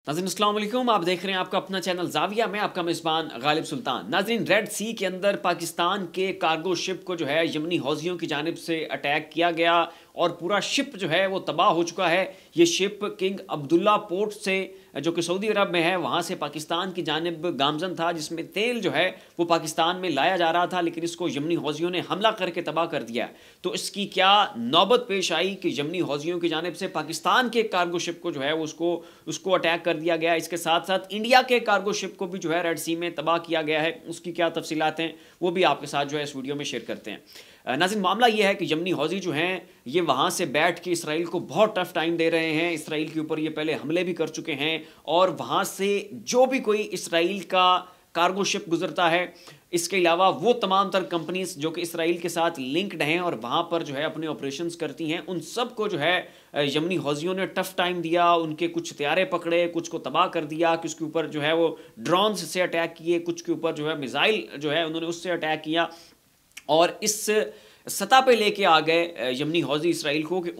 नाज़रीन अस्सलाम वालेकुम, आप देख रहे हैं आपका अपना चैनल ज़ाविया में आपका मेज़बान गालिब सुल्तान। नाज़रीन, रेड सी के अंदर पाकिस्तान के कार्गो शिप को जो है यमनी हौसियों की जानिब से अटैक किया गया और पूरा शिप जो है वो तबाह हो चुका है। ये शिप किंग अब्दुल्ला पोर्ट से जो कि सऊदी अरब में है वहाँ से पाकिस्तान की जानिब गामजन था, जिसमें तेल जो है वो पाकिस्तान में लाया जा रहा था, लेकिन इसको यमनी हौसियों ने हमला करके तबाह कर दिया। तो इसकी क्या नौबत पेश आई कि यमनी हौसियों की जानिब से पाकिस्तान के कार्गो शिप को जो है वो उसको अटैक कर दिया गया। इसके साथ साथ इंडिया के कार्गो शिप को भी जो है रेड सी में तबाह किया गया है। उसकी क्या तफसीलात हैं वो भी आपके साथ जो है इस वीडियो में शेयर करते हैं। नाज़रीन, मामला ये है कि यमनी हौसी जो हैं ये वहाँ से बैठ के इसराइल को बहुत टफ टाइम दे रहे हैं। इसराइल के ऊपर ये पहले हमले भी कर चुके हैं और वहाँ से जो भी कोई इसराइल का कार्गो शिप गुजरता है, इसके अलावा वो तमाम तर कंपनीज जो कि इसराइल के साथ लिंक्ड हैं और वहाँ पर जो है अपने ऑपरेशंस करती हैं, उन सब को जो है यमनी हौसियों ने टफ टाइम दिया। उनके कुछ हथियारे पकड़े, कुछ को तबाह कर दिया, कुछ के ऊपर जो है वो ड्रोन्स से अटैक किए, कुछ के ऊपर जो है मिसाइल जो है उन्होंने उससे अटैक किया और इस सतह पे लेके आ गए यमनी हौसी इसराइल को कि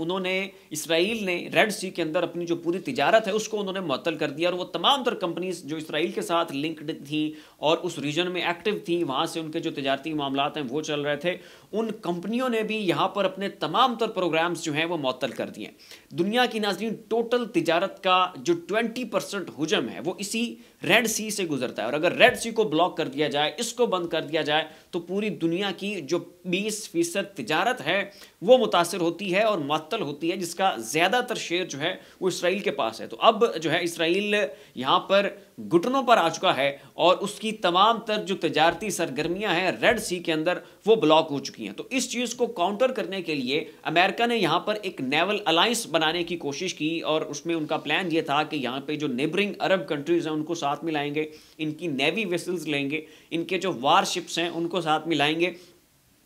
इसराइल ने रेड सी के अंदर अपनी जो पूरी तिजारत है उसको उन्होंने मुअत्तल कर दिया और वो तमाम तर कंपनीज जो इसराइल के साथ लिंक्ड थी और उस रीजन में एक्टिव थी, वहाँ से उनके जो तिजारती मामलात हैं वो चल रहे थे, उन कंपनियों ने भी यहाँ पर अपने तमाम तर प्रोग्राम्स जो हैं वो मुअत्तल कर दिए। दुनिया की नाज़रीन टोटल तिजारत का जो 20% हुजम है वो इसी रेड सी से गुजरता है और अगर रेड सी को ब्लॉक कर दिया जाए, इसको बंद कर दिया जाए, तो पूरी दुनिया की जो 20% तिजारत है वो मुतासर होती है और मुअत्तल होती है, जिसका ज़्यादातर शेयर जो है वो इसराइल के पास है। तो अब जो है इसराइल यहाँ पर घुटनों पर आ चुका है और उसकी तमाम तर जो तजारती सरगर्मियाँ हैं रेड सी के अंदर वो ब्लॉक हो चुकी हैं। तो इस चीज़ को काउंटर करने के लिए अमेरिका ने यहाँ पर एक नेवल अलायंस बनाने की कोशिश की और उसमें उनका प्लान ये था कि यहाँ पे जो नेबरिंग अरब कंट्रीज़ हैं उनको साथ मिलाएंगे, इनकी नेवी वेसल्स लेंगे, इनके जो वारशिप्स हैं उनको साथ मिलाएंगे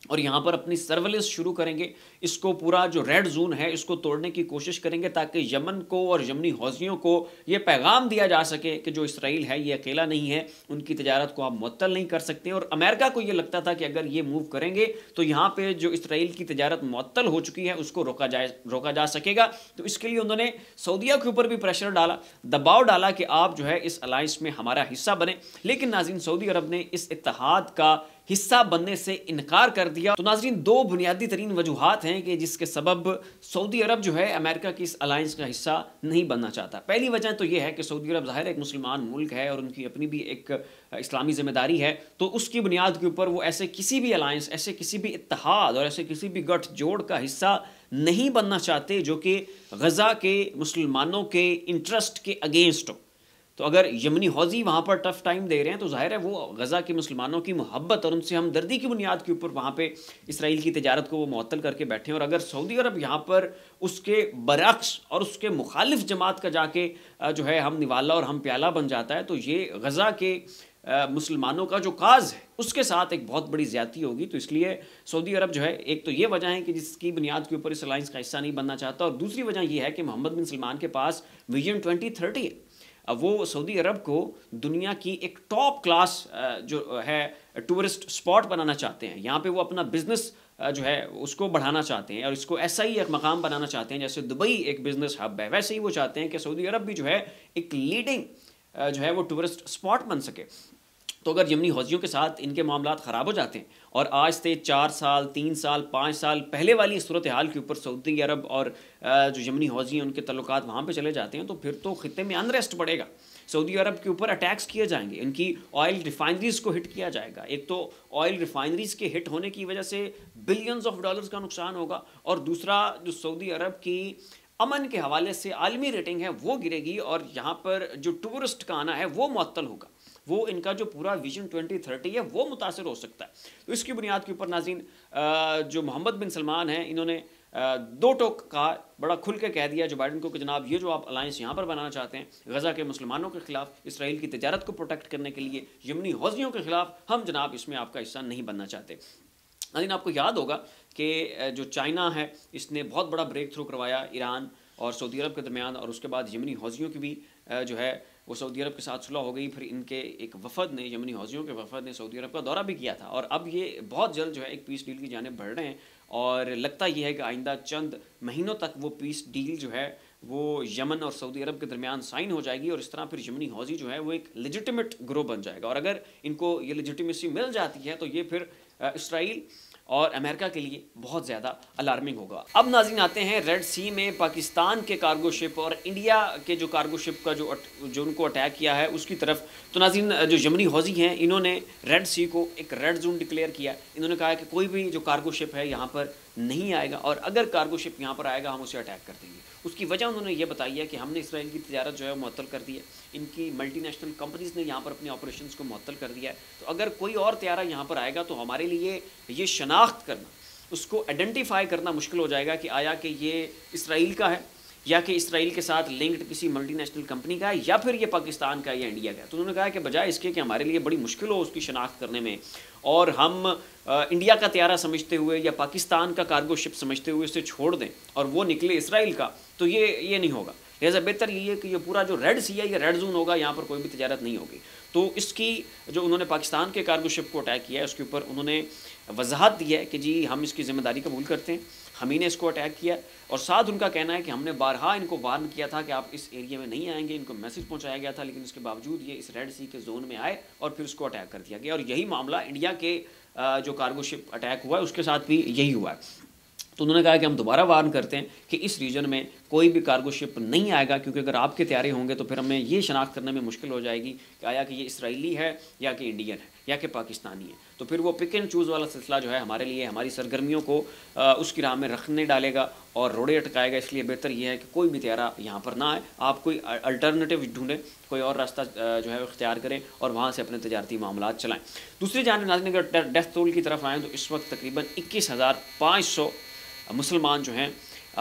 और यहाँ पर अपनी सर्वेलेंस शुरू करेंगे। इसको पूरा जो रेड जोन है इसको तोड़ने की कोशिश करेंगे ताकि यमन को और यमनी हौसियों को ये पैगाम दिया जा सके कि जो इसराइल है ये अकेला नहीं है, उनकी तजारत को आप मुअत्तल नहीं कर सकते। और अमेरिका को ये लगता था कि अगर ये मूव करेंगे तो यहाँ पे जो इसराइल की तजारत मुअत्तल हो चुकी है उसको रोका जा सकेगा। तो इसके लिए उन्होंने सऊदीया के ऊपर भी प्रेशर डाला, दबाव डाला कि आप जो है इस अलायंस में हमारा हिस्सा बने। लेकिन नाज़रीन, सऊदी अरब ने इस इत्तेहाद का हिस्सा बनने से इनकार कर दिया। तो नाज़रीन, दो बुनियादी तरीन वजूहात हैं कि जिसके सबब सऊदी अरब जो है अमेरिका की इस अलायंस का हिस्सा नहीं बनना चाहता। पहली वजह तो ये है कि सऊदी अरब ज़ाहिर एक मुसलमान मुल्क है और उनकी अपनी भी एक इस्लामी जिम्मेदारी है, तो उसकी बुनियाद के ऊपर वो ऐसे किसी भी अलायंस, ऐसे किसी भी इत्तेहाद और ऐसे किसी भी गठजोड़ का हिस्सा नहीं बनना चाहते जो कि गज़ा के मुसलमानों के इंटरेस्ट के अगेंस्ट हो। तो अगर यमनी हौसी वहाँ पर टफ टाइम दे रहे हैं तो जाहिर है वो गज़ा के मुसलमानों की मोहब्बत और उनसे हमदर्दी की बुनियाद के ऊपर वहाँ पे इसराइल की तिजारत को वो मुअत्तल करके बैठे हैं। और अगर सऊदी अरब यहाँ पर उसके बरअक्स और उसके मुखालिफ जमात का जाके जो है हम निवाला और हम प्याला बन जाता है, तो ये गज़ा के मुसलमानों का जो काज है उसके साथ एक बहुत बड़ी ज़्यादती होगी। तो इसलिए सऊदी अरब जो है, एक तो ये वजह है कि जिसकी बुनियाद के ऊपर इस अलायंस का हिस्सा नहीं बनना चाहता, और दूसरी वजह यह है कि मोहम्मद बिन सलमान के पास विजन 2030 है। अब वो सऊदी अरब को दुनिया की एक टॉप क्लास जो है टूरिस्ट स्पॉट बनाना चाहते हैं। यहाँ पे वो अपना बिजनेस जो है उसको बढ़ाना चाहते हैं और इसको ऐसा ही एक मकाम बनाना चाहते हैं जैसे दुबई एक बिजनेस हब है, वैसे ही वो चाहते हैं कि सऊदी अरब भी जो है एक लीडिंग जो है वो टूरिस्ट स्पॉट बन सके। तो अगर यमनी हौसियों के साथ इनके मामलात ख़राब हो जाते हैं और आज से 4 साल, 3 साल, 5 साल पहले वाली सूरत हाल के ऊपर सऊदी अरब और जो यमनी हौसी हैं उनके तल्लुकात वहाँ पे चले जाते हैं, तो फिर तो ख़ित्ते में अनरेस्ट बढ़ेगा। सऊदी अरब के ऊपर अटैक्स किए जाएंगे, इनकी ऑयल रिफाइनरीज़ को हिट किया जाएगा। एक तो ऑयल रिफाइनरीज़ के हिट होने की वजह से बिलियंस ऑफ डॉलर्स का नुकसान होगा और दूसरा जो सऊदी अरब की अमन के हवाले से आलमी रेटिंग है वो गिरेगी और यहाँ पर जो टूरिस्ट का आना है वो मुअत्तल होगा। वो इनका जो पूरा विजन 2030 है वो मुतासर हो सकता है। तो इसकी बुनियाद के ऊपर नाज़रीन, जो मोहम्मद बिन सलमान हैं इन्होंने दो टोक कहा, बड़ा खुल के कह दिया जो बाइडन को कि जनाब ये जो आप अलायंस यहाँ पर बनाना चाहते हैं गज़ा के मुसलमानों के खिलाफ, इसराइल की तिजारत को प्रोटेक्ट करने के लिए, यमनी हौसियों के खिलाफ, हम जनाब इसमें आपका हिस्सा नहीं बनना चाहते। नाज़रीन, आपको याद होगा कि जो चाइना है इसने बहुत बड़ा ब्रेक थ्रू करवाया ईरान और सऊदी अरब के दरमियान, और उसके बाद यमनी हौसियों की भी जो है वो सऊदी अरब के साथ सुलह हो गई। फिर इनके एक वफद ने, यमनी हौसियों के वफद ने सऊदी अरब का दौरा भी किया था और अब ये बहुत जल्द जो है एक पीस डील की जानिब बढ़ रहे हैं और लगता ये है कि आइंदा चंद महीनों तक वो पीस डील जो है वो यमन और सऊदी अरब के दरमियान साइन हो जाएगी और इस तरह फिर यमनी हौज़ी जो है वो एक लेजिटिमेट ग्रुप बन जाएगा। और अगर इनको ये लेजिटिमेसी मिल जाती है तो ये फिर इसराइल और अमेरिका के लिए बहुत ज़्यादा अलार्मिंग होगा। अब नाज़रीन आते हैं रेड सी में पाकिस्तान के कार्गो शिप और इंडिया के जो कार्गो शिप का जो उनको अटैक किया है उसकी तरफ। तो नाज़रीन जो यमनी हौज़ी हैं इन्होंने रेड सी को एक रेड जोन डिक्लेयर किया। इन्होंने कहा है कि कोई भी जो कार्गो शिप है यहाँ पर नहीं आएगा और अगर कार्गो शिप यहाँ पर आएगा हम उसे अटैक कर देंगे। उसकी वजह उन्होंने ये बताई है कि हमने इसराइल की तिजारत जो है मुअत्तल कर दी है, इनकी मल्टीनेशनल कंपनीज़ ने यहाँ पर अपने ऑपरेशंस को मुअत्तल कर दिया है। तो अगर कोई और त्यारा यहाँ पर आएगा तो हमारे लिए ये शनाख्त करना, उसको आइडेंटिफाई करना मुश्किल हो जाएगा कि आया कि ये इसराइल का है या कि इसराइल के साथ लिंक्ड किसी मल्टीनेशनल कंपनी का है या फिर ये पाकिस्तान का या इंडिया का है। तो उन्होंने कहा कि बजाय इसके कि हमारे लिए बड़ी मुश्किल हो उसकी शनाख्त करने में और हम इंडिया का त्यारा समझते हुए या पाकिस्तान का कार्गो शिप समझते हुए इसे छोड़ दें और वो निकले इसराइल का, तो ये नहीं होगा। लिहाजा बेहतर ये है कि ये पूरा जो रेड सी है ये रेड जोन होगा, यहाँ पर कोई भी तिजारत नहीं होगी। तो इसकी जो उन्होंने पाकिस्तान के कार्गो शिप को अटैक किया है उसके ऊपर उन्होंने वजाहत दी है कि जी हम इसकी ज़िम्मेदारी कबूल करते हैं, हम ही ने इसको अटैक किया। और साथ उनका कहना है कि हमने बारहा इनको वार्न किया था कि आप इस एरिया में नहीं आएंगे, इनको मैसेज पहुंचाया गया था, लेकिन इसके बावजूद ये इस रेड सी के जोन में आए और फिर उसको अटैक कर दिया गया। और यही मामला इंडिया के जो कार्गो शिप अटैक हुआ है उसके साथ भी यही हुआ है। तो उन्होंने कहा कि हम दोबारा वार्न करते हैं कि इस रीजन में कोई भी कार्गो शिप नहीं आएगा, क्योंकि अगर आपके त्यारे होंगे तो फिर हमें ये शनाख्त करने में मुश्किल हो जाएगी कि आया कि ये इसराइली है या कि इंडियन है या कि पाकिस्तानी है। तो फिर वो पिक एंड चूज़ वाला सिलसिला जो है हमारे लिए हमारी सरगर्मियों को उसकी राह में रखने डालेगा और रोड़े अटकाएगा। इसलिए बेहतर ये है कि कोई भी त्यारा यहाँ पर ना आए, आप कोई अल्टरनेटिव ढूंढें, कोई और रास्ता जो है इख्तियार करें और वहाँ से अपने तजारती मामलात चलाएँ। दूसरी जानब नाज़रीन अगर डेथ टोल की तरफ आएँ तो इस वक्त तकरीबन 21,500 मुसलमान जो हैं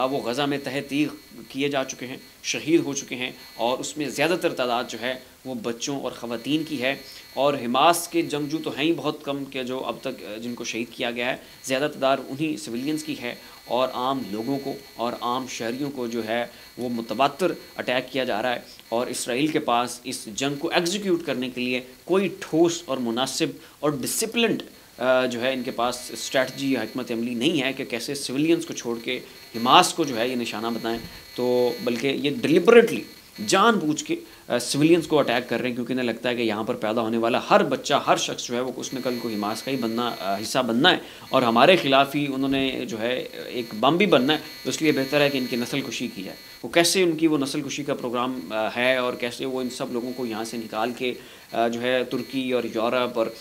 वो गज़ा में तह तीर किए जा चुके हैं, शहीद हो चुके हैं और उसमें ज़्यादातर तादाद जो है वो बच्चों और ख़वातीन की है। और हमास के जंगजू तो हैं ही बहुत कम के जो अब तक जिनको शहीद किया गया है, ज़्यादा तादाद उन्हीं सिविलियंस की है और आम लोगों को और आम शहरियों को जो है वो मुतवातर अटैक किया जा रहा है। और इसराइल के पास इस जंग को एग्जीक्यूट करने के लिए कोई ठोस और मुनासिब और डिसिप्लिन्ड जो है इनके पास स्ट्रैटजी या हिकमत अमली नहीं है कि कैसे सिविलियंस को छोड़ के हमास को जो है ये निशाना बनाएं। तो बल्कि ये डिलिबरेटली जानबूझ के सिविलियंस को अटैक कर रहे हैं, क्योंकि इन्हें लगता है कि यहाँ पर पैदा होने वाला हर बच्चा, हर शख्स जो है वो उसने कल को हमास का ही हिस्सा बनना है और हमारे खिलाफ ही उन्होंने जो है एक बम भी बनना है। तो इसलिए बेहतर है कि इनकी नस्ल कुशी की जाए। वो कैसे उनकी वो नस्ल कुशी का प्रोग्राम है और कैसे वो इन सब लोगों को यहाँ से निकाल के जो है तुर्की और यूरोप और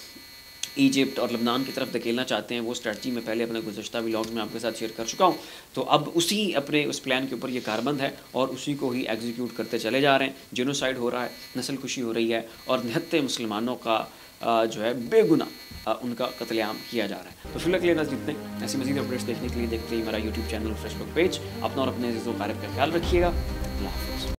इजिप्ट और लबनान की तरफ धकेलना चाहते हैं, वो स्ट्रेटजी मैं पहले अपने गुज़श्ता व्लॉग्स में आपके साथ शेयर कर चुका हूँ। तो अब उसी अपने उस प्लान के ऊपर ये कारबंद है और उसी को ही एग्जीक्यूट करते चले जा रहे हैं। जेनोसाइड हो रहा है, नस्ल कुशी हो रही है और निहत्ते मुसलमानों का जो है बेगुनाह उनका कत्लेआम किया जा रहा है। तो फिलहाल के लिए नज़र इतने। ऐसी मज़ीद अपडेट्स देखने के लिए देखते ही हमारा यूट्यूब चैनल, फेसबुक पेज। अपना और अपने अज़ीज़ों क़ारिब का ख्याल रखिएगा। अल्लाह हाफ़िज़।